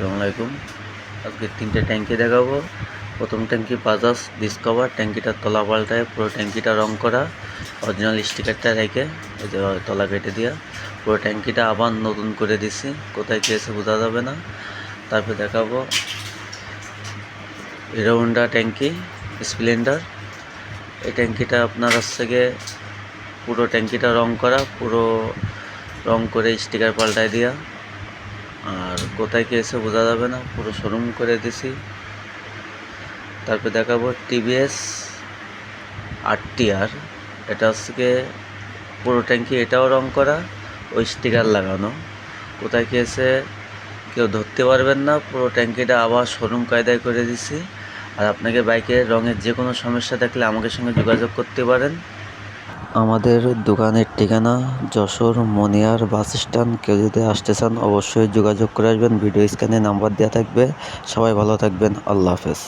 আসসালামু আলাইকুম। আজকে 3টে ট্যাঙ্কি দেখাবো। প্রথম ট্যাঙ্কি বাজাজ ডিসকভার, ট্যাঙ্কিটার তলা পাল্টায় পুরো ট্যাঙ্কিটা রং করা, অরিজিনাল স্টিকারটা রেখে এই যে তলা কেটে দেওয়া, পুরো ট্যাঙ্কিটা আবার নতুন করে দিছি, কোথায় গিয়েছে বোঝা যাবে না। তারপরে দেখাবো হিরো হোন্ডা ট্যাঙ্কি স্প্লেন্ডার। এই ট্যাঙ্কিটা আপনার হচ্ছে গিয়ে পুরো ট্যাঙ্কিটা রং করা, পুরো রং করে স্টিকার পাল্টায় দেওয়া, আর কোথায় গিয়েছে বোঝা যাবে না, পুরো শোরুম করে দিছি। তারপর দেখাবো টিভিএস RTR, এটা হচ্ছে পুরো ট্যাঙ্কি এটাও রং করা, ওই স্টিকার লাগানো, কোথায় গিয়েছে কেউ ধরতে পারবেন না। পুরো ট্যাঙ্কিটা আবার শোরুম কায়দায় করে দিছি। আর আপনাকে বাইকের রঙের যে কোনো সমস্যা থাকলে আমাদের সঙ্গে যোগাযোগ করতে পারেন। আমাদের দোকানের ঠিকানা যশোর মনিয়ার বাস স্ট্যান্ড। কেউ যদি আসতে চান অবশ্যই যোগাযোগ করে আসবেন। ভিডিও স্ক্রিনে নাম্বার দেওয়া থাকবে। সবাই ভালো থাকবেন। আল্লাহ হাফেজ।